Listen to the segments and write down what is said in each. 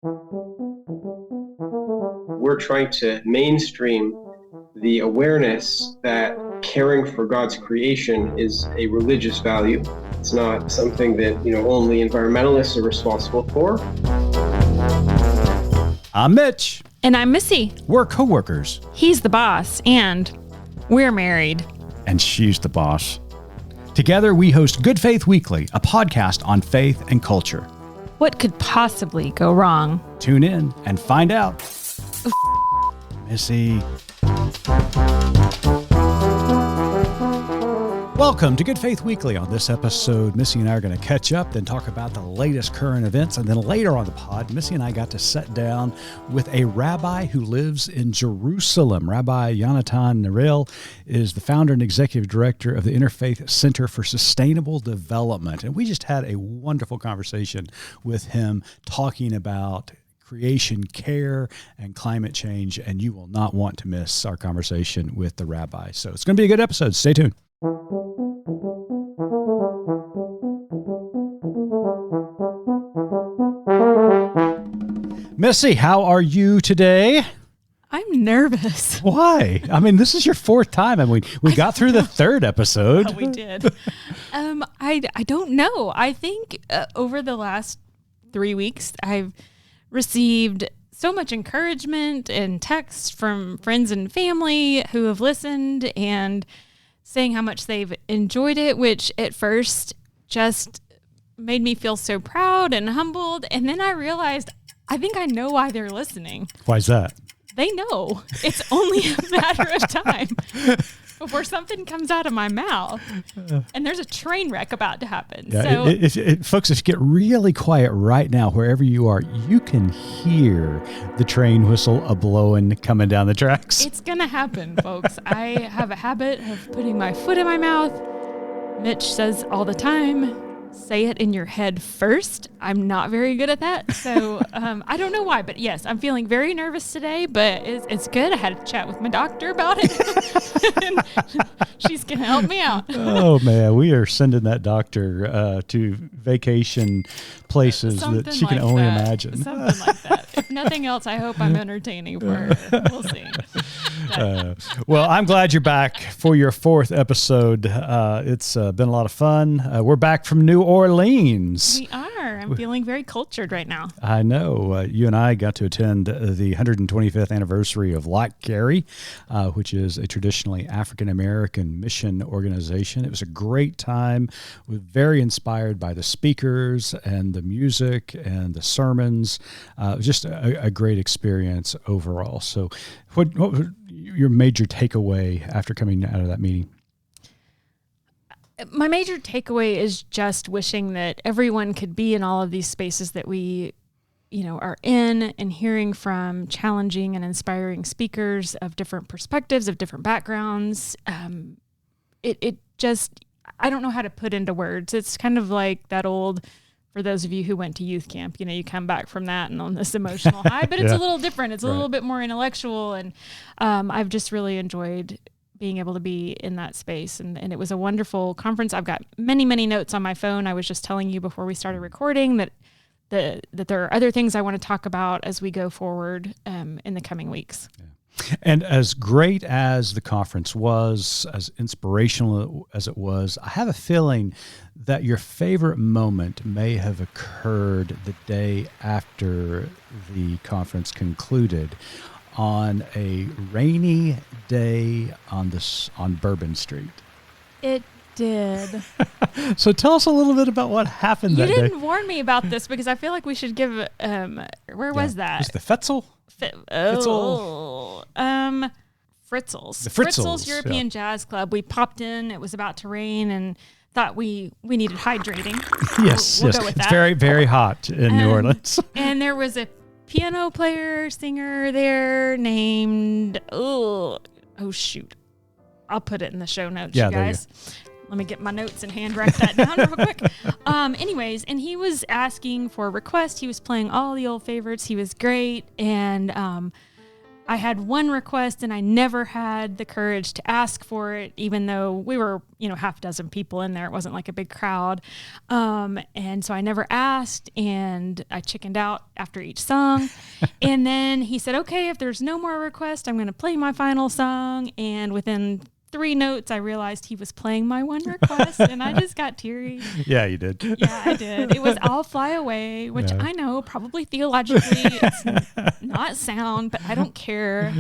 We're trying to mainstream the awareness that caring for God's creation is a religious value. It's not something that, only environmentalists are responsible for. I'm Mitch. And I'm Missy. We're co-workers. He's the boss, and we're married. And she's the boss. Together, we host Good Faith Weekly, a podcast on faith and culture. What could possibly go wrong? Tune in and find out. Missy. Welcome to Good Faith Weekly. On this episode, Missy and I are going to catch up, then talk about the latest current events, and then later on the pod, Missy and I got to sit down with a rabbi who lives in Jerusalem. Rabbi Yonatan Neril is the founder and executive director of the Interfaith Center for Sustainable Development, and we just had a wonderful conversation with him talking about creation care and climate change, and you will not want to miss our conversation with the rabbi. So it's going to be a good episode. Stay tuned. Missy, how are you today? I'm nervous. Why? I mean, this is your fourth time, and we got through the third episode. Oh, we did. I don't know. I think over the last 3 weeks, I've received so much encouragement and texts from friends and family who have listened and saying how much they've enjoyed it, which at first just made me feel so proud and humbled. And then I realized, I think I know why they're listening. Why is that? They know. It's only a matter of time before something comes out of my mouth. And there's a train wreck about to happen. Yeah, so, folks, if you get really quiet right now, wherever you are, you can hear the train whistle a-blowing coming down the tracks. It's going to happen, folks. I have a habit of putting my foot in my mouth. Mitch says all the time, say it in your head first. I'm not very good at that. So I don't know why, but yes, I'm feeling very nervous today, but it's good. I had a chat with my doctor about it. And she's going to help me out. Oh, man. We are sending that doctor to vacation places that she can only imagine. Something like that. If nothing else, I hope I'm entertaining for her. We'll see. Well, I'm glad you're back for your fourth episode. It's been a lot of fun. We're back from New Orleans. We are. I'm feeling very cultured right now. I know. You and I got to attend the 125th anniversary of Lock Carey, which is a traditionally African-American mission organization. It was a great time. We were very inspired by the speakers and the music and the sermons. It was just a great experience overall. So what was your major takeaway after coming out of that meeting? My major takeaway is just wishing that everyone could be in all of these spaces that we, are in, and hearing from challenging and inspiring speakers of different perspectives, of different backgrounds. It just, I don't know how to put into words. It's kind of like that old, for those of you who went to youth camp, you come back from that and on this emotional high, but it's a little different. It's a little bit more intellectual. And I've just really enjoyed being able to be in that space. And it was a wonderful conference. I've got many, many notes on my phone. I was just telling you before we started recording that there are other things I want to talk about as we go forward in the coming weeks. Yeah. And as great as the conference was, as inspirational as it was, I have a feeling that your favorite moment may have occurred the day after the conference concluded, on a rainy day on Bourbon Street. It did. So tell us a little bit about what happened that day. You didn't warn me about this because I feel like we should give, where was that? It's the Fetzel? Fritzels. The Fritzels European Jazz Club. We popped in. It was about to rain and thought we needed hydrating. Yes, we'll go with it's that. very, very hot in New Orleans. And there was a piano player, singer there named, oh shoot. I'll put it in the show notes, you guys. Let me get my notes and hand write that down real quick. Anyways, and he was asking for a request. He was playing all the old favorites. He was great. And I had one request and I never had the courage to ask for it, even though we were, half a dozen people in there. It wasn't like a big crowd. And so I never asked, and I chickened out after each song. And then he said, okay, if there's no more requests, I'm going to play my final song. And within 3 notes, I realized he was playing my one request, and I just got teary. Yeah, you did. Yeah, I did. It was I'll Fly Away, which I know probably theologically it's not sound, but I don't care.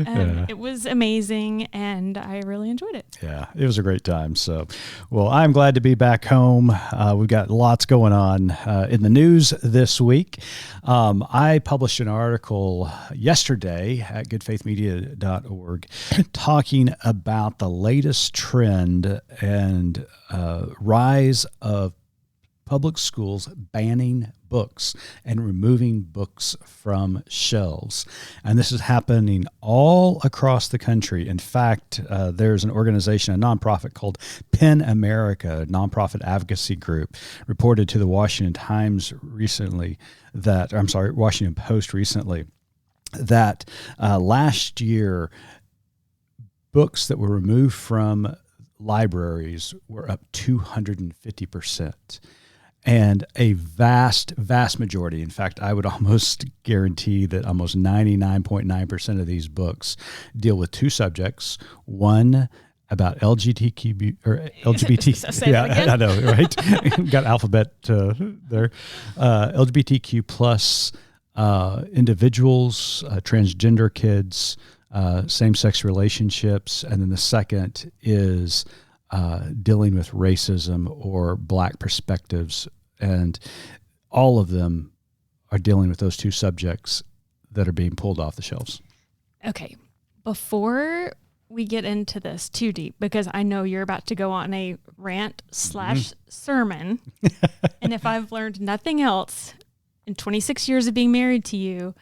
It was amazing, and I really enjoyed it. Yeah, it was a great time. So, well, I'm glad to be back home. We've got lots going on in the news this week. I published an article yesterday at goodfaithmedia.org talking about the latest trend and rise of public schools banning books and removing books from shelves. And this is happening all across the country. In fact, there's an organization, a nonprofit called PEN America, a nonprofit advocacy group, reported to the Washington Post recently that last year, books that were removed from libraries were up 250%. And a vast majority, in fact, I would almost guarantee that almost 99.9% of these books deal with 2 subjects. One about LGBT. Yeah, I know, right? Got alphabet there. LGBTQ plus individuals, transgender kids, same-sex relationships, and then the second is dealing with racism or Black perspectives, and all of them are dealing with those 2 subjects that are being pulled off the shelves. Okay, before we get into this too deep, because I know you're about to go on a rant / sermon, and if I've learned nothing else in 26 years of being married to you,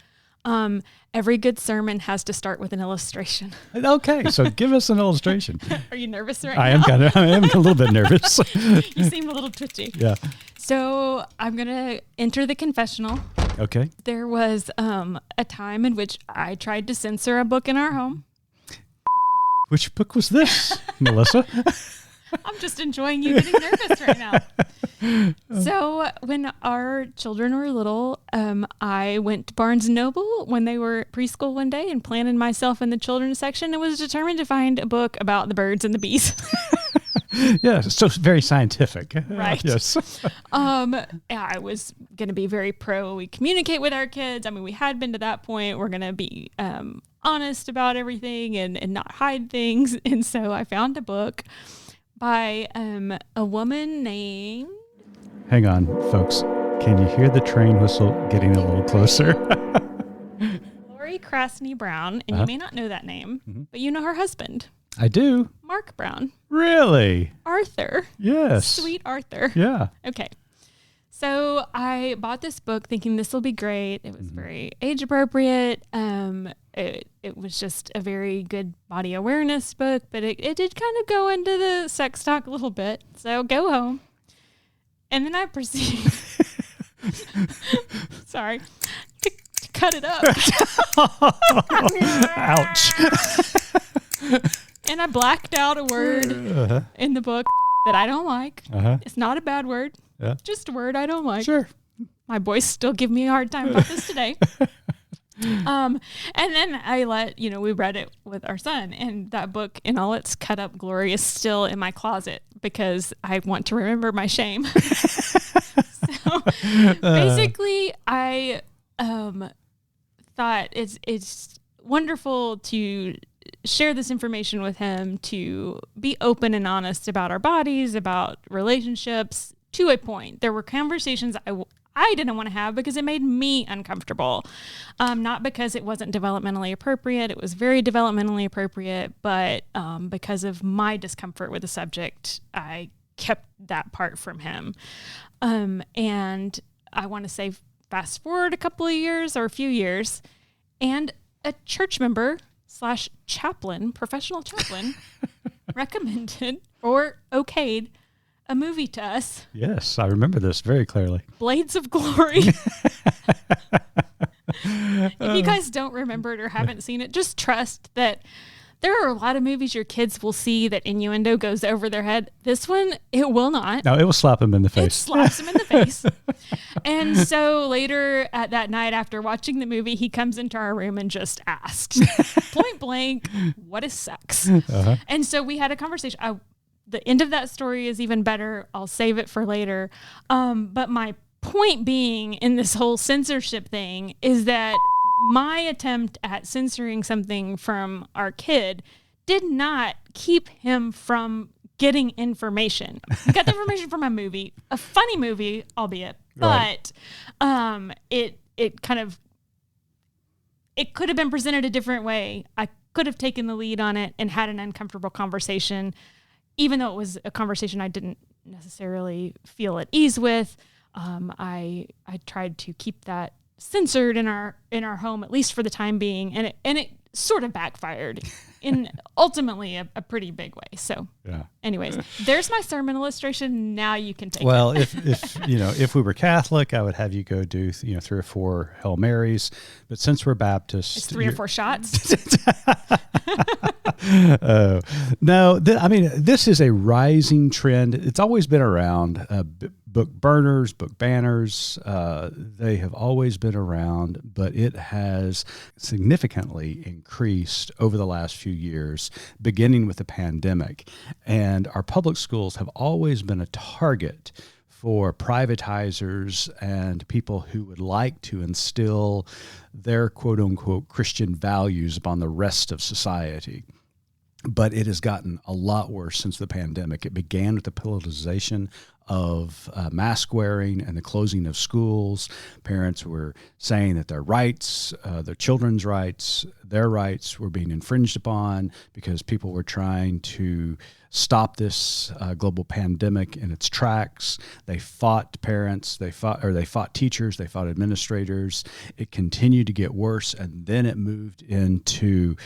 every good sermon has to start with an illustration. Okay, so give us an illustration. Are you nervous right now? I am a little bit nervous. You seem a little twitchy. Yeah. So I'm going to enter the confessional. Okay. There was a time in which I tried to censor a book in our home. Which book was this, Melissa? I'm just enjoying you getting nervous right now. So when our children were little, I went to Barnes & Noble when they were preschool one day and planted myself in the children's section and was determined to find a book about the birds and the bees. Yeah, so very scientific. Right. Yes. I was going to be very pro. We communicate with our kids. I mean, we had been to that point. We're going to be honest about everything and not hide things. And so I found a book by a woman named... Hang on, folks. Can you hear the train whistle getting a little closer? Lori Krasny Brown, and you may not know that name, but you know her husband. I do. Mark Brown. Really? Arthur. Yes. Sweet Arthur. Yeah. Okay. So I bought this book thinking this will be great. It was very age appropriate. It was just a very good body awareness book, but it did kind of go into the sex talk a little bit. So go home. And then I proceeded, sorry, to cut it up. Ouch. And I blacked out a word in the book that I don't like. It's not a bad word. Yeah. Just a word I don't like. Sure. My boys still give me a hard time about this today. And then we read it with our son, and that book in all its cut up glory is still in my closet because I want to remember my shame. So basically I thought it's wonderful to share this information with him, to be open and honest about our bodies, about relationships, to a point. There were conversations I didn't want to have because it made me uncomfortable. Not because it wasn't developmentally appropriate. It was very developmentally appropriate, but because of my discomfort with the subject, I kept that part from him. And I want to say fast forward a couple of years or a few years, and a church member / chaplain, professional chaplain, recommended or okayed a movie to us. Yes, I remember this very clearly. Blades of Glory. And he you guys don't remember it or haven't seen it, just trust that there are a lot of movies your kids will see that innuendo goes over their head. This one, it will not. No, it will slap them in the face. It slaps him in the face. And so later at that night, after watching the movie, he comes into our room and just asks, point blank, what is sex? Uh-huh. And so we had a conversation. The end of that story is even better. I'll save it for later. But my point being in this whole censorship thing is that my attempt at censoring something from our kid did not keep him from getting information. He got the information from a movie, a funny movie, albeit, but it kind of, it could have been presented a different way. I could have taken the lead on it and had an uncomfortable conversation, even though it was a conversation I didn't necessarily feel at ease with. I tried to keep that censored in our home, at least for the time being, and it sort of backfired in ultimately a pretty big way. So anyways, there's my sermon illustration. Now you can take it. if we were Catholic, I would have you go do 3 or 4 Hail Marys, but since we're Baptist, it's 3 or 4 shots. No, this is a rising trend. It's always been around. Book burners, book banners, they have always been around, but it has significantly increased over the last few years, beginning with the pandemic. And our public schools have always been a target for privatizers and people who would like to instill their quote-unquote Christian values upon the rest of society. But it has gotten a lot worse since the pandemic. It began with the politicization of mask wearing and the closing of schools. Parents were saying that their rights, their children's rights, their rights were being infringed upon because people were trying to stop this global pandemic in its tracks. They fought parents, they fought teachers, they fought administrators. It continued to get worse, and then it moved into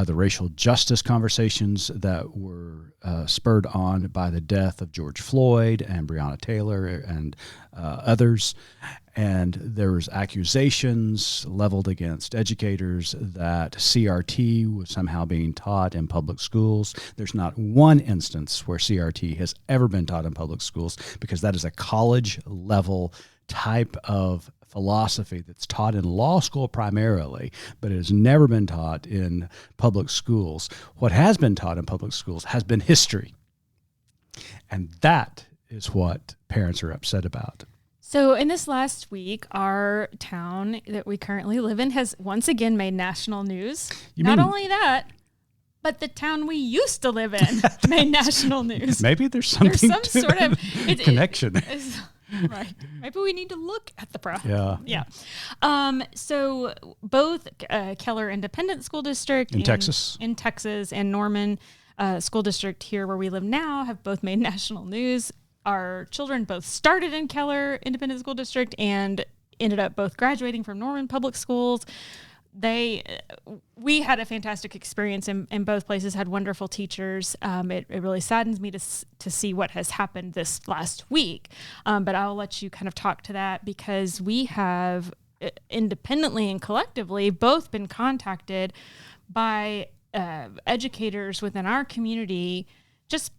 the racial justice conversations that were spurred on by the death of George Floyd and Breonna Taylor and others. And there was accusations leveled against educators that CRT was somehow being taught in public schools. There's not one instance where CRT has ever been taught in public schools, because that is a college level type of philosophy that's taught in law school primarily, but it has never been taught in public schools. What has been taught in public schools has been history. And that is what parents are upset about. So in this last week, our town that we currently live in has once again made national news. Not only that, but the town we used to live in made national news. Maybe there's some sort of connection. Right. Maybe we need to look at the problem. Yeah. So both Keller Independent School District in Texas and Norman School District here where we live now have both made national news. Our children both started in Keller Independent School District and ended up both graduating from Norman Public Schools. We had a fantastic experience in both places, had wonderful teachers. It really saddens me to see what has happened this last week. But I'll let you kind of talk to that, because we have independently and collectively both been contacted by educators within our community, just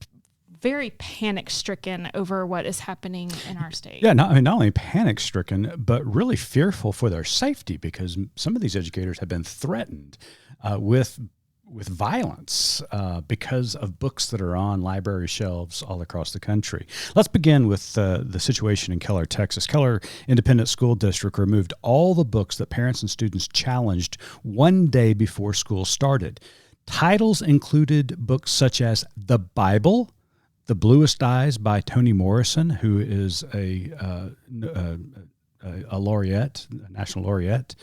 very panic-stricken over what is happening in our state. Yeah, not only panic-stricken, but really fearful for their safety, because some of these educators have been threatened with violence because of books that are on library shelves all across the country. Let's begin with the situation in Keller, Texas. Keller Independent School District removed all the books that parents and students challenged one day before school started. Titles included books such as The Bible, The Bluest Eyes by Toni Morrison, who is a laureate, a national laureate,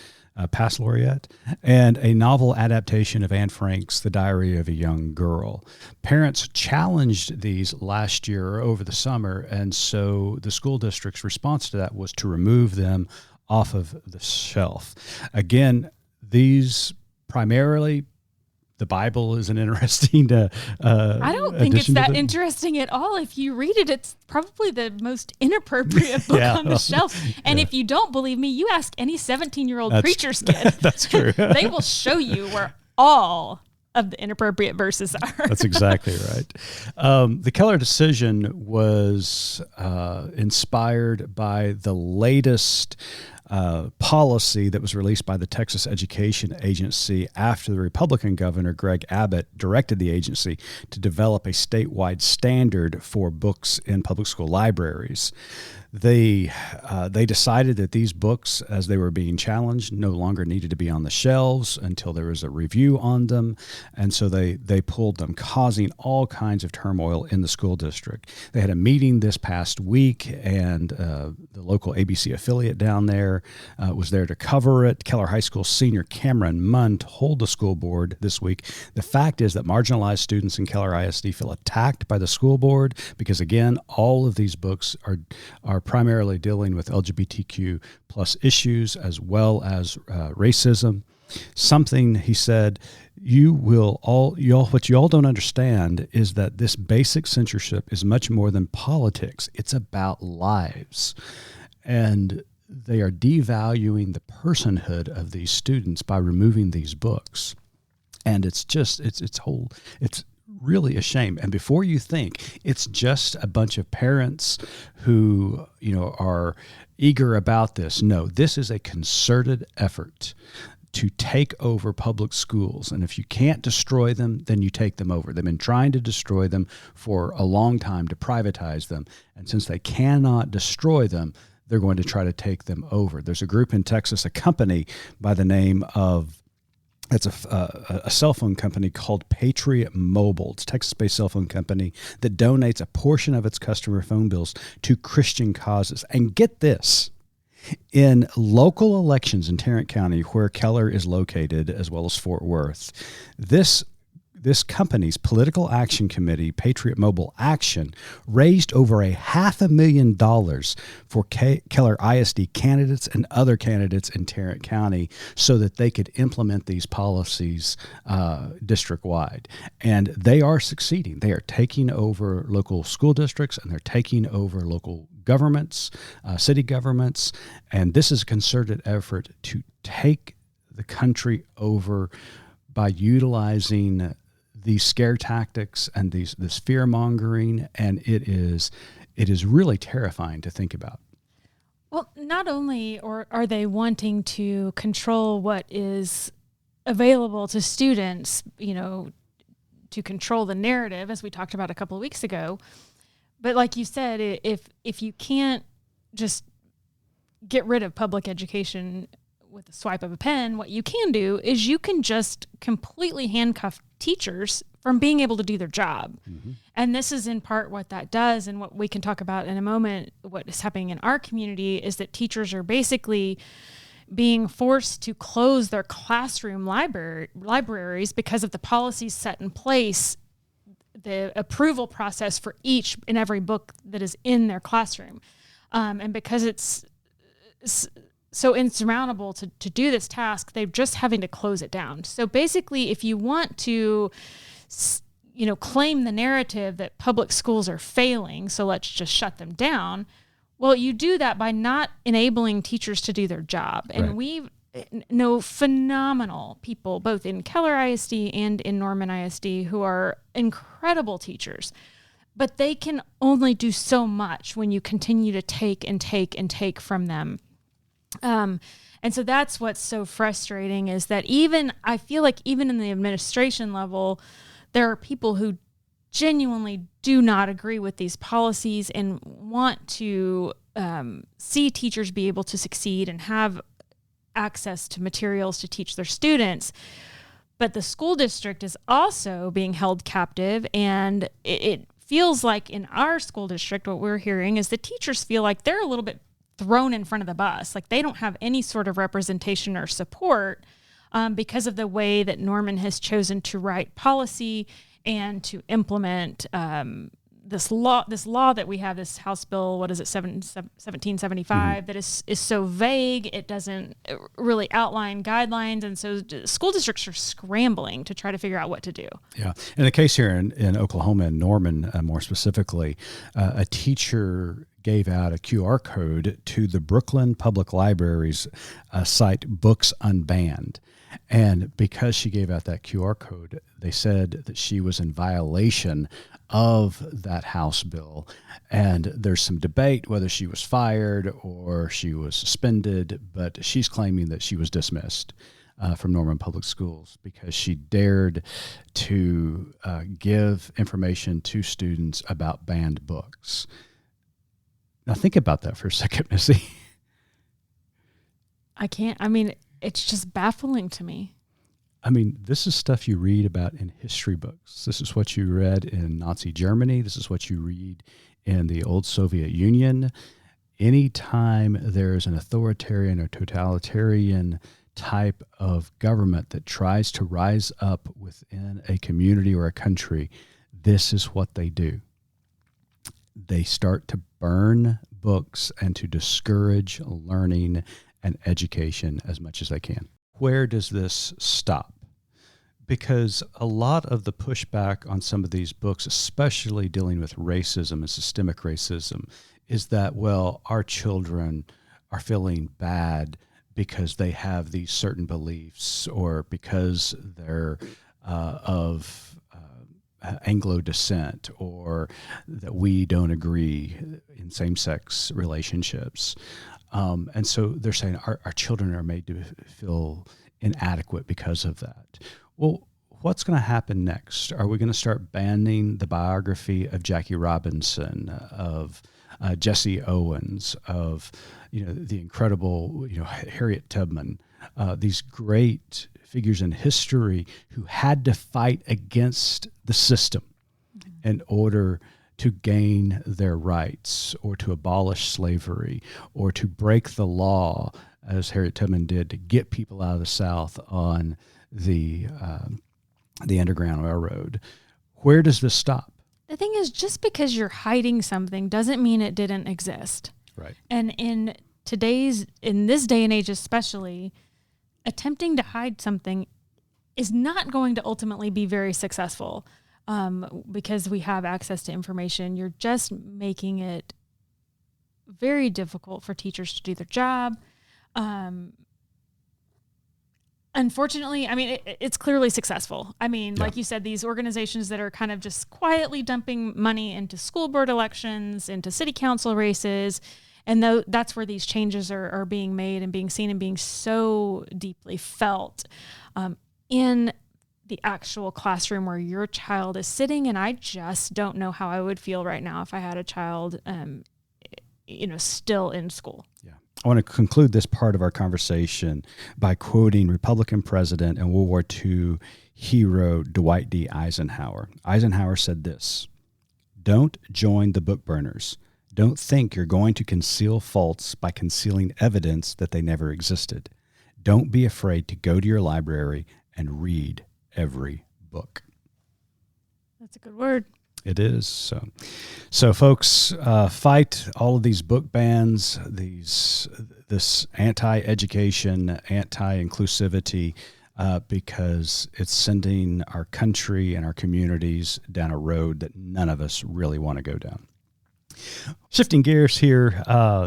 past laureate, and a novel adaptation of Anne Frank's The Diary of a Young Girl. Parents challenged these last year or over the summer, and so the school district's response to that was to remove them off of the shelf. Again, these primarily the Bible is an interesting. I don't think it's that interesting at all. If you read it, it's probably the most inappropriate book on the shelf. And if you don't believe me, you ask any 17-year-old preacher's kid. That's true. They will show you where all of the inappropriate verses are. That's exactly right. The Keller decision was inspired by the latest policy that was released by the Texas Education Agency after the Republican governor, Greg Abbott, directed the agency to develop a statewide standard for books in public school libraries. They decided that these books, as they were being challenged, no longer needed to be on the shelves until there was a review on them, and so they pulled them, causing all kinds of turmoil in the school district. They had a meeting this past week, and the local ABC affiliate down there was there to cover it. Keller High School senior Cameron Munn told the school board this week, the fact is that marginalized students in Keller ISD feel attacked by the school board because, again, all of these books are primarily dealing with LGBTQ plus issues as well as racism. Something, he said, what you all don't understand is that this basic censorship is much more than politics. It's about lives. And they are devaluing the personhood of these students by removing these books. And it's really a shame. And before you think it's just a bunch of parents who, are eager about this, no, this is a concerted effort to take over public schools. And if you can't destroy them, then you take them over. They've been trying to destroy them for a long time, to privatize them. And since they cannot destroy them, they're going to try to take them over. There's a group in Texas, a company by the name of, it's a cell phone company called Patriot Mobile. It's a Texas-based cell phone company that donates a portion of its customer phone bills to Christian causes. And get this, in local elections in Tarrant County, where Keller is located, as well as Fort Worth, this company's political action committee, Patriot Mobile Action, raised over $500,000 for Keller ISD candidates and other candidates in Tarrant County so that they could implement these policies district-wide. And they are succeeding. They are taking over local school districts, and they're taking over local governments, city governments. And this is a concerted effort to take the country over by utilizing these scare tactics and this fear mongering, and it is really terrifying to think about. Well, not only are they wanting to control what is available to students, to control the narrative, as we talked about a couple of weeks ago, but like you said, if you can't just get rid of public education with a swipe of a pen, what you can do is you can just completely handcuff teachers from being able to do their job. Mm-hmm. And this is in part what that does, and what we can talk about in a moment. What is happening in our community is that teachers are basically being forced to close their classroom libraries because of the policies set in place, the approval process for each and every book that is in their classroom. And because it's so insurmountable to do this task, they're just having to close it down. So basically, if you want to, claim the narrative that public schools are failing, so let's just shut them down, well, you do that by not enabling teachers to do their job. And we know phenomenal people, both in Keller ISD and in Norman ISD, who are incredible teachers. But they can only do so much when you continue to take and take and take from them. And so that's what's so frustrating, is that I feel like even in the administration level, there are people who genuinely do not agree with these policies and want to see teachers be able to succeed and have access to materials to teach their students. But the school district is also being held captive, and it feels like in our school district, what we're hearing is the teachers feel like they're a little bit thrown in front of the bus. Like they don't have any sort of representation or support because of the way that Norman has chosen to write policy and to implement this law that we have, this House Bill, what is it, 1775, that is so vague. It doesn't really outline guidelines. And so school districts are scrambling to try to figure out what to do. Yeah. In the case here in Oklahoma, in Norman, more specifically, a teacher gave out a QR code to the Brooklyn Public Library's site Books Unbanned. And because she gave out that QR code, they said that she was in violation of that House bill. And there's some debate whether she was fired or she was suspended, but she's claiming that she was dismissed from Norman Public Schools because she dared to give information to students about banned books. Now think about that for a second, Missy. It's just baffling to me. I mean, this is stuff you read about in history books. This is what you read in Nazi Germany. This is what you read in the old Soviet Union. Anytime there's an authoritarian or totalitarian type of government that tries to rise up within a community or a country, this is what they do. They start to burn books and to discourage learning and education as much as they can. Where does this stop? Because a lot of the pushback on some of these books, especially dealing with racism and systemic racism, is that, well, our children are feeling bad because they have these certain beliefs or because they're of Anglo descent, or that we don't agree in same-sex relationships. And so they're saying our children are made to feel inadequate because of that. Well, what's going to happen next? Are we going to start banning the biography of Jackie Robinson, of Jesse Owens, of the incredible Harriet Tubman, these great figures in history who had to fight against the system in order to gain their rights, or to abolish slavery, or to break the law, as Harriet Tubman did, to get people out of the South on the Underground Railroad? Where does this stop? The thing is, just because you're hiding something doesn't mean it didn't exist. Right. And in this day and age especially, attempting to hide something is not going to ultimately be very successful. Because we have access to information, you're just making it very difficult for teachers to do their job. Unfortunately, it's clearly successful. Like you said, these organizations that are kind of just quietly dumping money into school board elections, into city council races, and that's where these changes are being made and being seen and being so deeply felt in the actual classroom where your child is sitting. And I just don't know how I would feel right now if I had a child, still in school. Yeah. I want to conclude this part of our conversation by quoting Republican president and World War II hero Dwight D. Eisenhower. Eisenhower said this: "Don't join the book burners. Don't think you're going to conceal faults by concealing evidence that they never existed. Don't be afraid to go to your library and read every book." That's a good word. It is. So folks, fight all of these book bans, this anti-education, anti-inclusivity, because it's sending our country and our communities down a road that none of us really want to go down. Shifting gears here,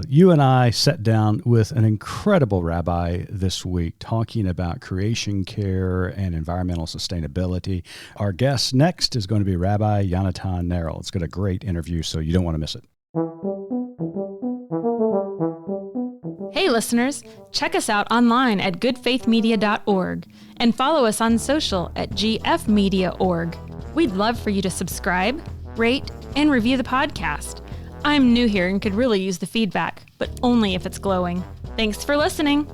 you and I sat down with an incredible rabbi this week talking about creation care and environmental sustainability. Our guest next is going to be Rabbi Yonatan Neril. It's got a great interview, so you don't want to miss it. Hey listeners, check us out online at goodfaithmedia.org and follow us on social at gfmedia.org. We'd love for you to subscribe, rate, and review the podcast. I'm new here and could really use the feedback, but only if it's glowing. Thanks for listening.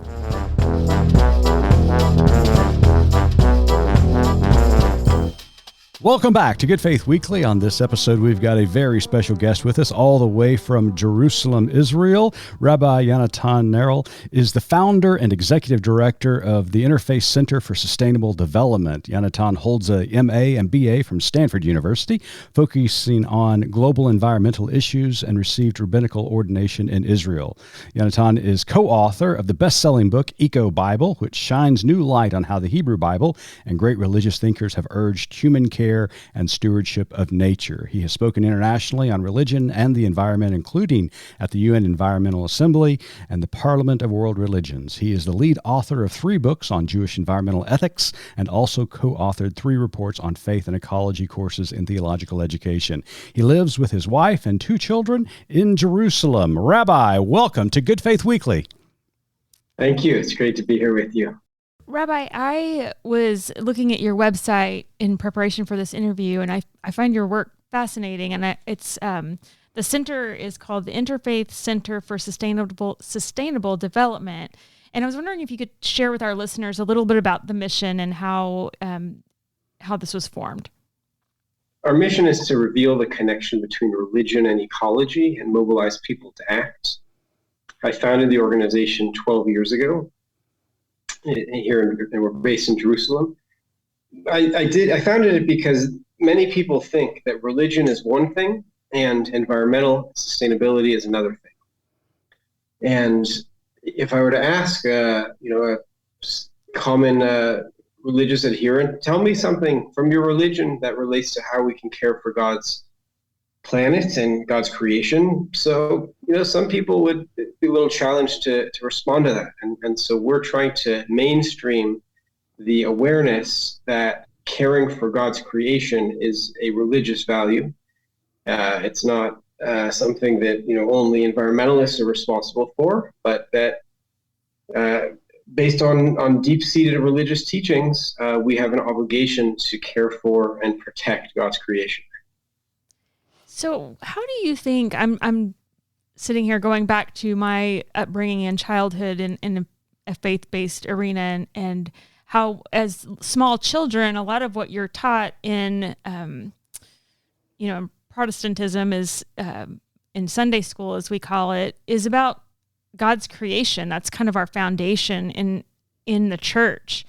Welcome back to Good Faith Weekly. On this episode, we've got a very special guest with us all the way from Jerusalem, Israel. Rabbi Yonatan Neril is the founder and executive director of the Interfaith Center for Sustainable Development. Yonatan holds a MA and BA from Stanford University, focusing on global environmental issues, and received rabbinical ordination in Israel. Yonatan is co-author of the best-selling book, Eco Bible, which shines new light on how the Hebrew Bible and great religious thinkers have urged human care and stewardship of nature. He has spoken internationally on religion and the environment, including at the UN Environmental Assembly and the Parliament of World Religions. He is the lead author of 3 books on Jewish environmental ethics and also co-authored 3 reports on faith and ecology courses in theological education. He lives with his wife and 2 children in Jerusalem. Rabbi, welcome to Good Faith Weekly. Thank you. It's great to be here with you. Rabbi, I was looking at your website in preparation for this interview, and I find your work fascinating. And it's the center is called the Interfaith Center for Sustainable Development. And I was wondering if you could share with our listeners a little bit about the mission and how this was formed. Our mission is to reveal the connection between religion and ecology and mobilize people to act. I founded the organization 12 years ago. Here, and we're based in Jerusalem. I founded it because many people think that religion is one thing and environmental sustainability is another thing. And if I were to ask, a common religious adherent, tell me something from your religion that relates to how we can care for God's planet and God's creation. So, some people would be a little challenged to respond to that. And so we're trying to mainstream the awareness that caring for God's creation is a religious value. It's not something that, only environmentalists are responsible for, but that based on deep-seated religious teachings, we have an obligation to care for and protect God's creation. So how do you think, I'm sitting here going back to my upbringing and childhood in a faith-based arena and how as small children, a lot of what you're taught in, Protestantism is in Sunday school, as we call it, is about God's creation. That's kind of our foundation in the church.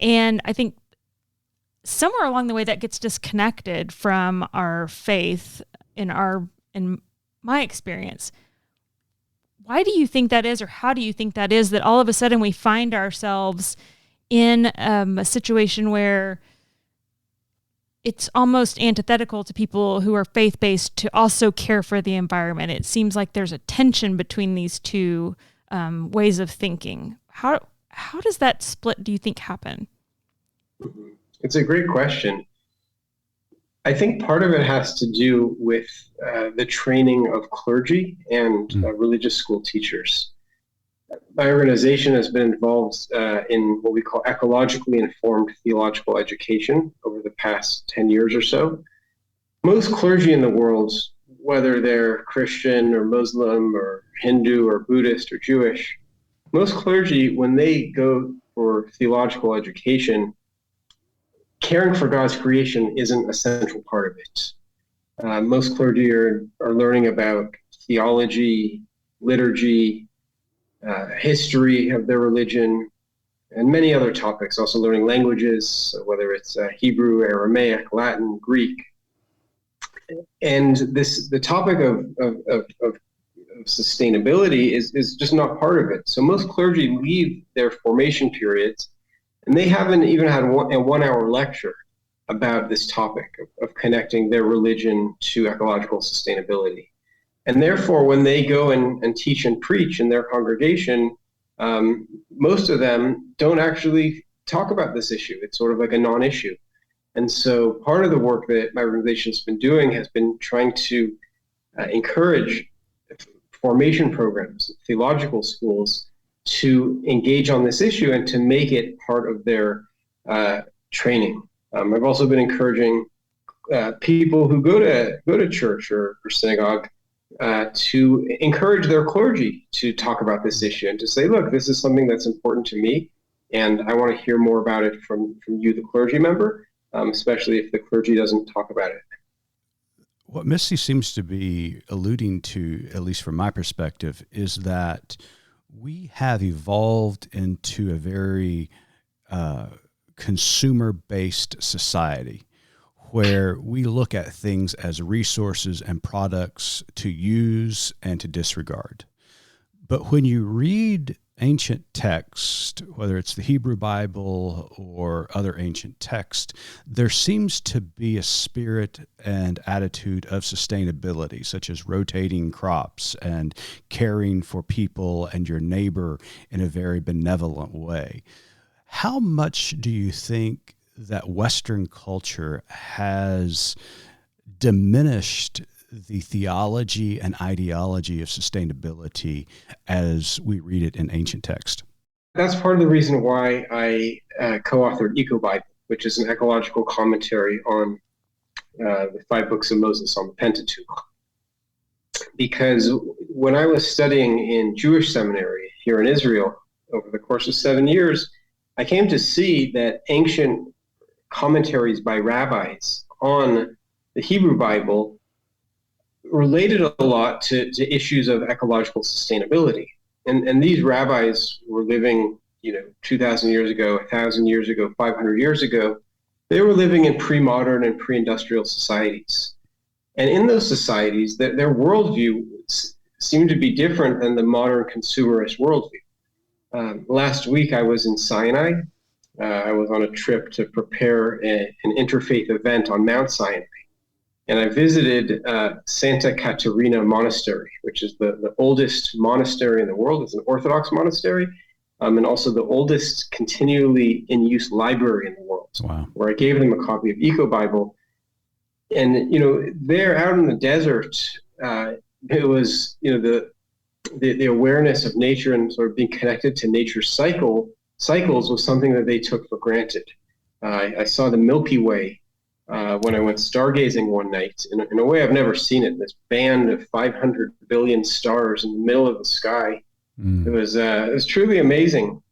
And I think somewhere along the way that gets disconnected from our faith in my experience. Why do you think that is, or how do you think that is, that all of a sudden we find ourselves in a situation where it's almost antithetical to people who are faith-based to also care for the environment? It seems like there's a tension between these two ways of thinking. How does that split, do you think, happen? It's a great question. I think part of it has to do with the training of clergy and religious school teachers. My organization has been involved in what we call ecologically informed theological education over the past 10 years or so. Most clergy in the world, whether they're Christian or Muslim or Hindu or Buddhist or Jewish, most clergy, when they go for theological education, caring for God's creation isn't a central part of it. Most clergy are learning about theology, liturgy, history of their religion, and many other topics, also learning languages, whether it's Hebrew, Aramaic, Latin, Greek. And the topic of sustainability is just not part of it. So most clergy leave their formation periods and they haven't even had a 1-hour lecture about this topic of connecting their religion to ecological sustainability. And therefore, when they go and teach and preach in their congregation, most of them don't actually talk about this issue. It's sort of like a non-issue. And so part of the work that my organization's been doing has been trying to encourage formation programs, theological schools, to engage on this issue and to make it part of their training. I've also been encouraging people who go to church or synagogue to encourage their clergy to talk about this issue and to say, look, this is something that's important to me, and I want to hear more about it from you, the clergy member. especially if the clergy doesn't talk about it. What Missy seems to be alluding to, at least from my perspective, is that we have evolved into a very consumer-based society where we look at things as resources and products to use and to disregard. But when you read ancient text, whether it's the Hebrew Bible or other ancient text, there seems to be a spirit and attitude of sustainability, such as rotating crops and caring for people and your neighbor in a very benevolent way. How much do you think that Western culture has diminished the theology and ideology of sustainability as we read it in ancient text? That's part of the reason why I co-authored Eco-Bible, which is an ecological commentary on the 5 books of Moses on the Pentateuch. Because when I was studying in Jewish seminary here in Israel over the course of 7 years, I came to see that ancient commentaries by rabbis on the Hebrew Bible related a lot to issues of ecological sustainability. And these rabbis were living, 2,000 years ago, 1,000 years ago, 500 years ago. They were living in pre-modern and pre-industrial societies. And in those societies, their worldview seemed to be different than the modern consumerist worldview. Last week, I was in Sinai. I was on a trip to prepare an interfaith event on Mount Sinai. And I visited Santa Caterina Monastery, which is the oldest monastery in the world. It's an Orthodox monastery, and also the oldest continually in use library in the world. Wow. Where I gave them a copy of Eco-Bible. And, there out in the desert, it was, the awareness of nature and sort of being connected to nature's cycles was something that they took for granted. I saw the Milky Way when I went stargazing one night, in a way I've never seen it, this band of 500 billion stars in the middle of the sky. It was truly amazing.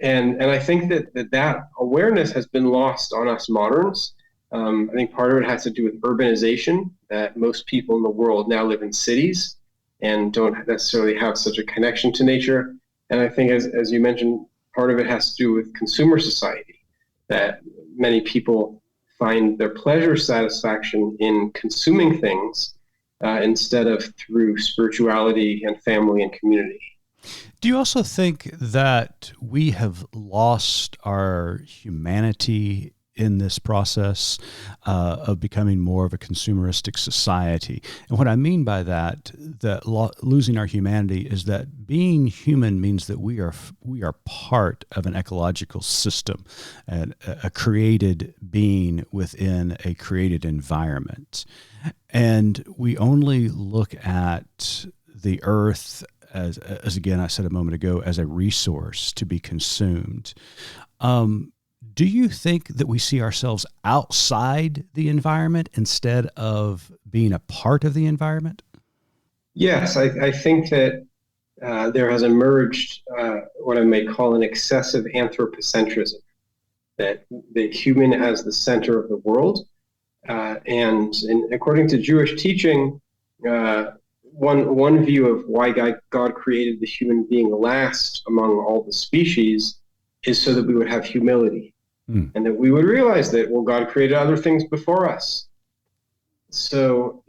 And I think that awareness has been lost on us moderns. I think part of it has to do with urbanization, that most people in the world now live in cities and don't necessarily have such a connection to nature. And I think, as you mentioned, part of it has to do with consumer society, that many people find their pleasure satisfaction in consuming things instead of through spirituality and family and community. Do you also think that we have lost our humanity in this process of becoming more of a consumeristic society? And what I mean by that losing our humanity is that being human means that we are part of an ecological system, and a created being within a created environment. And we only look at the earth as again, I said a moment ago, as a resource to be consumed. Do you think that we see ourselves outside the environment instead of being a part of the environment? Yes, I think that there has emerged what I may call an excessive anthropocentrism, that the human as the center of the world. And according to Jewish teaching, one view of why God created the human being last among all the species is so that we would have humility. And that we would realize that, God created other things before us. So,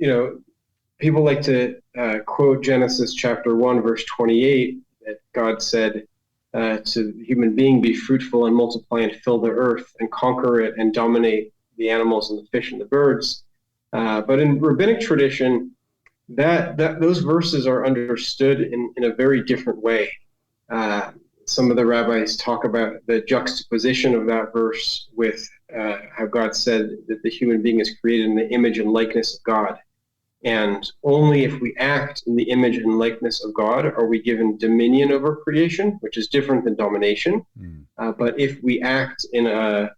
people like to quote Genesis chapter 1, verse 28, that God said to the human being, be fruitful and multiply and fill the earth and conquer it and dominate the animals and the fish and the birds. But in rabbinic tradition, that those verses are understood in a very different way. Some of the rabbis talk about the juxtaposition of that verse with how God said that the human being is created in the image and likeness of God. And only if we act in the image and likeness of God are we given dominion over creation, which is different than domination. But if we act in a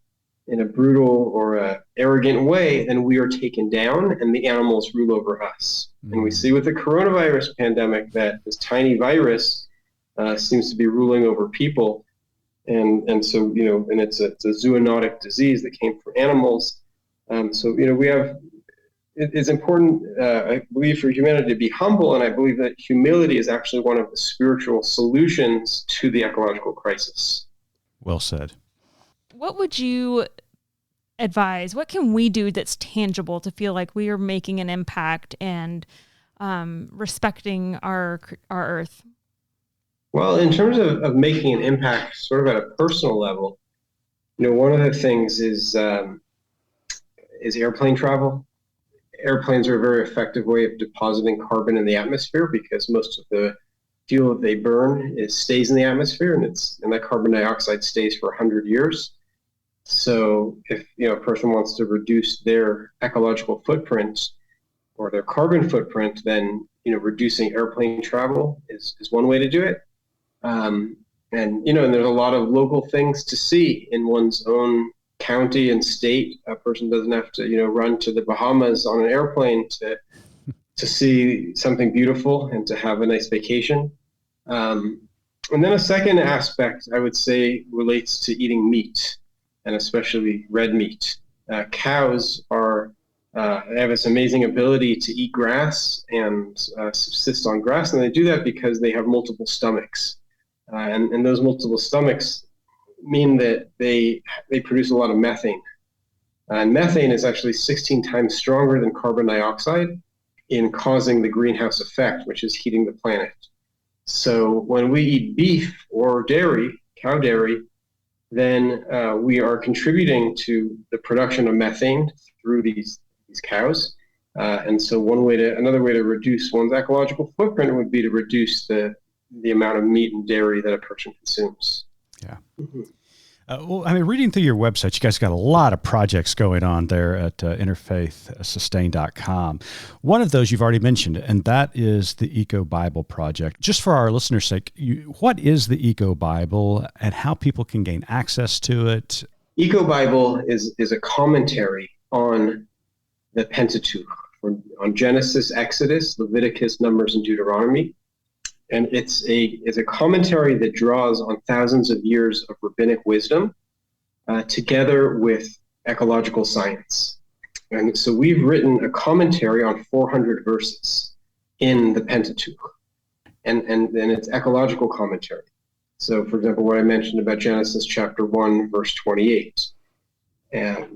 brutal or a arrogant way, then we are taken down and the animals rule over us. And we see with the coronavirus pandemic that this tiny virus seems to be ruling over people. And so, and it's a zoonotic disease that came from animals. So, it's important, I believe, for humanity to be humble, and I believe that humility is actually one of the spiritual solutions to the ecological crisis. Well said. What would you advise? What can we do that's tangible to feel like we are making an impact and respecting our earth? Well, in terms of making an impact sort of at a personal level, one of the things is airplane travel. Airplanes are a very effective way of depositing carbon in the atmosphere because most of the fuel that they burn stays in the atmosphere, and that carbon dioxide stays for 100 years. So if a person wants to reduce their ecological footprint or their carbon footprint, then reducing airplane travel is one way to do it. And there's a lot of local things to see in one's own county and state. A person doesn't have to run to the Bahamas on an airplane to see something beautiful and to have a nice vacation. And then a second aspect, I would say, relates to eating meat, and especially red meat. Cows have this amazing ability to eat grass and subsist on grass, and they do that because they have multiple stomachs. And those multiple stomachs mean that they produce a lot of methane. And methane is actually 16 times stronger than carbon dioxide in causing the greenhouse effect, which is heating the planet. So when we eat beef or dairy, cow dairy, then we are contributing to the production of methane through these cows. And so another way to reduce one's ecological footprint would be to reduce the amount of meat and dairy that a person consumes. Yeah. Reading through your website, you guys got a lot of projects going on there at interfaithsustain.com. One of those you've already mentioned, and that is the Eco Bible Project. Just for our listeners' sake, what is the Eco Bible and how people can gain access to it? Eco Bible is a commentary on the Pentateuch, on Genesis, Exodus, Leviticus, Numbers, and Deuteronomy. And it's a commentary that draws on thousands of years of rabbinic wisdom together with ecological science. And so we've written a commentary on 400 verses in the Pentateuch, and it's ecological commentary. So, for example, what I mentioned about Genesis chapter 1, verse 28. And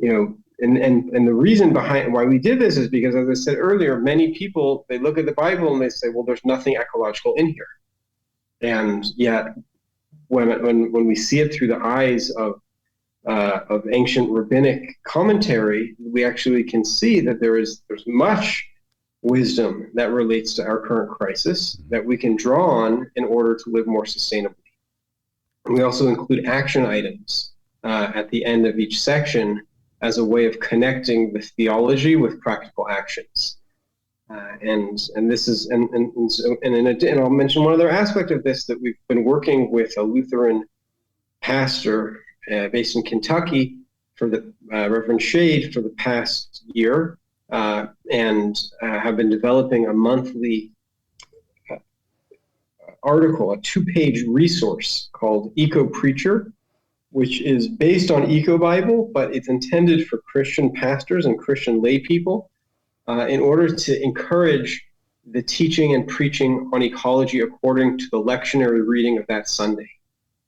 the reason behind why we did this is because, as I said earlier, many people, they look at the Bible and they say, well, there's nothing ecological in here. And yet, when we see it through the eyes of ancient rabbinic commentary, we actually can see that there's much wisdom that relates to our current crisis that we can draw on in order to live more sustainably. And we also include action items at the end of each section as a way of connecting the theology with practical actions. And this is, and I'll mention one other aspect of this, that we've been working with a Lutheran pastor based in Kentucky for the Reverend Shade for the past year, and have been developing a monthly article, a 2-page resource called Eco Preacher, which is based on Eco Bible, but it's intended for Christian pastors and Christian lay people in order to encourage the teaching and preaching on ecology according to the lectionary reading of that Sunday.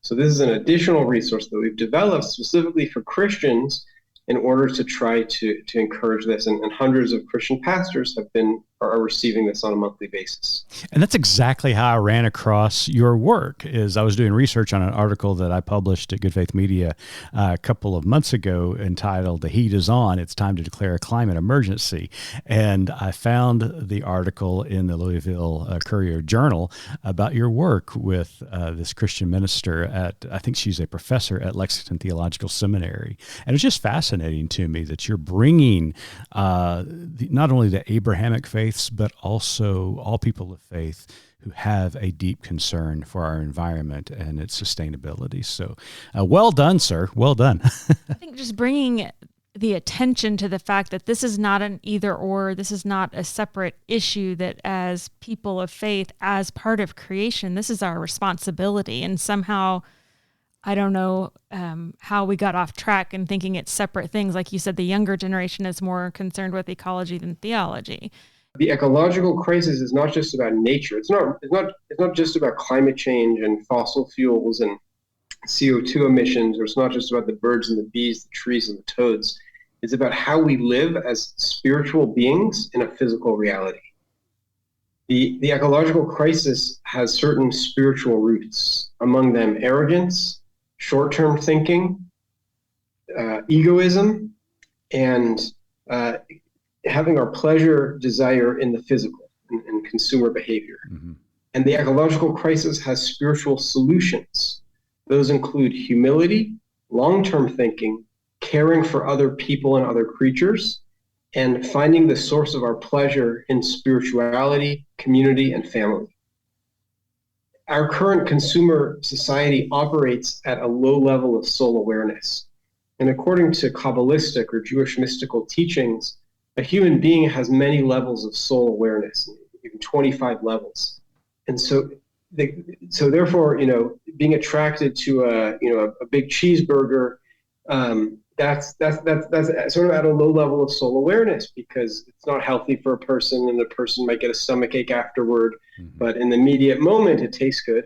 So this is an additional resource that we've developed specifically for Christians in order to try to encourage this. And hundreds of Christian pastors are receiving this on a monthly basis. And that's exactly how I ran across your work. Is I was doing research on an article that I published at Good Faith Media a couple of months ago entitled "The Heat is On, It's Time to Declare a Climate Emergency." And I found the article in the Louisville Courier Journal about your work with this Christian minister I think she's a professor at Lexington Theological Seminary. And it's just fascinating to me that you're bringing not only the Abrahamic faiths, but also all people of faith who have a deep concern for our environment and its sustainability. So well done, sir. Well done. I think just bringing the attention to the fact that this is not an either or, this is not a separate issue, that as people of faith, as part of creation, this is our responsibility. And somehow I don't know how we got off track and thinking it's separate things. Like you said, the younger generation is more concerned with ecology than theology. The ecological crisis is not just about nature. It's not just about climate change and fossil fuels and CO2 emissions, or it's not just about the birds and the bees, the trees and the toads. It's about how we live as spiritual beings in a physical reality. The ecological crisis has certain spiritual roots, among them arrogance, short-term thinking, egoism, and having our pleasure desire in the physical and consumer behavior. Mm-hmm. And the ecological crisis has spiritual solutions. Those include humility, long-term thinking, caring for other people and other creatures, and finding the source of our pleasure in spirituality, community, and family. Our current consumer society operates at a low level of soul awareness. And according to Kabbalistic or Jewish mystical teachings, a human being has many levels of soul awareness, even 25 levels. And so therefore, being attracted to a big cheeseburger, that's sort of at a low level of soul awareness, because it's not healthy for a person, and the person might get a stomachache afterward. Mm-hmm. But in the immediate moment, it tastes good,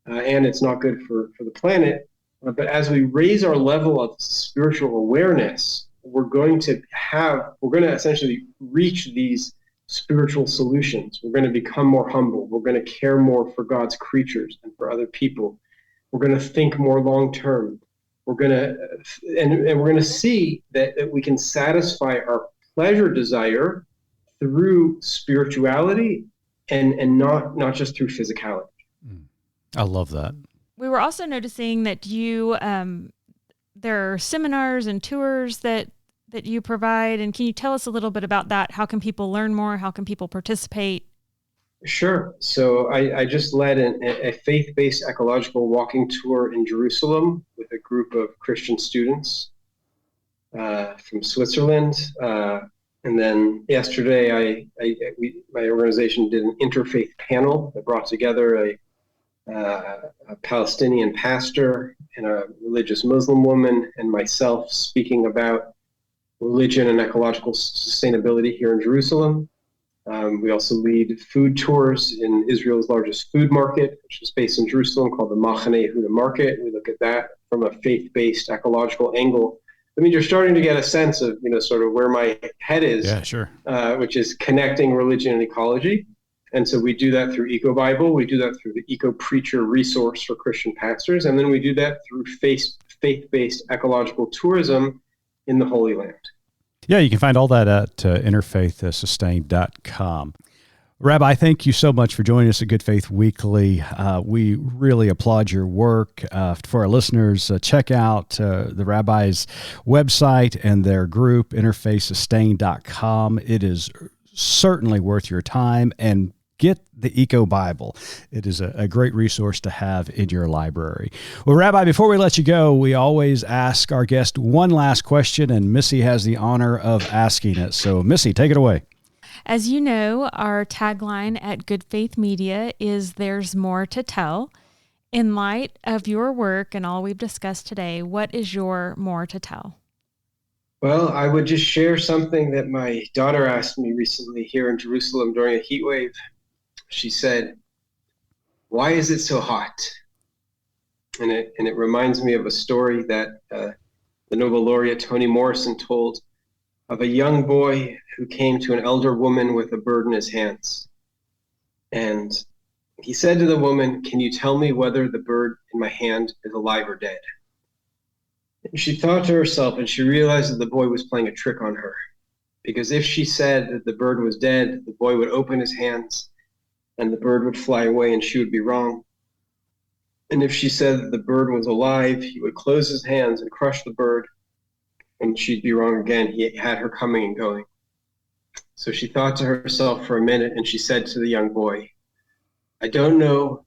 and it's not good for the planet. But as we raise our level of spiritual awareness, we're going to essentially reach these spiritual solutions. We're going to become more humble. We're going to care more for God's creatures and for other people. We're going to think more long term. We're going to see that we can satisfy our pleasure desire through spirituality and not just through physicality. I love that. We were also noticing that you there are seminars and tours that you provide, and can you tell us a little bit about that? How can people learn more? How can people participate? Sure. So I just led a faith-based ecological walking tour in Jerusalem with a group of Christian students from Switzerland. And then yesterday, my organization did an interfaith panel that brought together a Palestinian pastor and a religious Muslim woman and myself speaking about religion and ecological sustainability here in Jerusalem. We also lead food tours in Israel's largest food market, which is based in Jerusalem, called the Machane Yehuda Market. We look at that from a faith-based ecological angle. I mean, you're starting to get a sense of, sort of where my head is. Yeah, sure. Which is connecting religion and ecology. And so we do that through Eco Bible. We do that through the Eco Preacher resource for Christian pastors. And then we do that through faith-based ecological tourism in the Holy Land. Yeah, you can find all that at interfaithsustain.com. Rabbi, thank you so much for joining us at Good Faith Weekly. We really applaud your work. For our listeners, check out the Rabbi's website and their group, interfaithsustain.com. It is certainly worth your time, and get the Eco Bible. It is a great resource to have in your library. Well, Rabbi, before we let you go, we always ask our guest one last question, and Missy has the honor of asking it. So, Missy, take it away. As you know, our tagline at Good Faith Media is "There's more to tell." In light of your work and all we've discussed today, what is your more to tell? Well, I would just share something that my daughter asked me recently here in Jerusalem during a heat wave. She said, "Why is it so hot?" And it reminds me of a story that the Nobel laureate Toni Morrison told of a young boy who came to an elder woman with a bird in his hands. And he said to the woman, "Can you tell me whether the bird in my hand is alive or dead?" And she thought to herself, and she realized that the boy was playing a trick on her. Because if she said that the bird was dead, the boy would open his hands and the bird would fly away and she would be wrong. And if she said that the bird was alive, he would close his hands and crush the bird and she'd be wrong again. He had her coming and going. So she thought to herself for a minute and she said to the young boy, "I don't know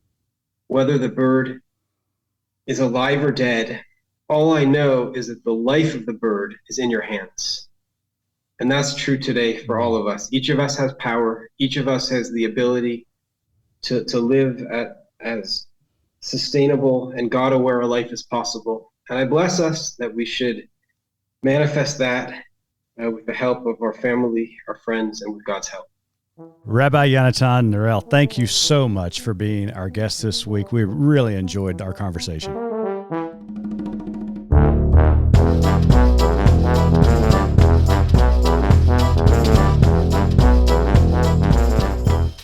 whether the bird is alive or dead. All I know is that the life of the bird is in your hands." And that's true today for all of us. Each of us has power. Each of us has the ability to live as sustainable, and God-aware a life as possible. And I bless us that we should manifest that with the help of our family, our friends, and with God's help. Rabbi Yonatan Neril, thank you so much for being our guest this week. We really enjoyed our conversation.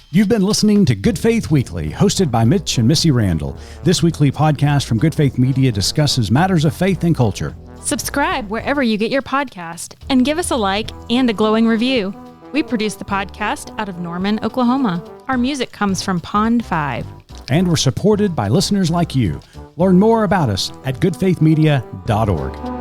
You've been listening to Good Faith Weekly, hosted by Mitch and Missy Randall. This weekly podcast from Good Faith Media discusses matters of faith and culture. Subscribe wherever you get your podcast and give us a like and a glowing review. We produce the podcast out of Norman, Oklahoma. Our music comes from Pond 5. And we're supported by listeners like you. Learn more about us at goodfaithmedia.org.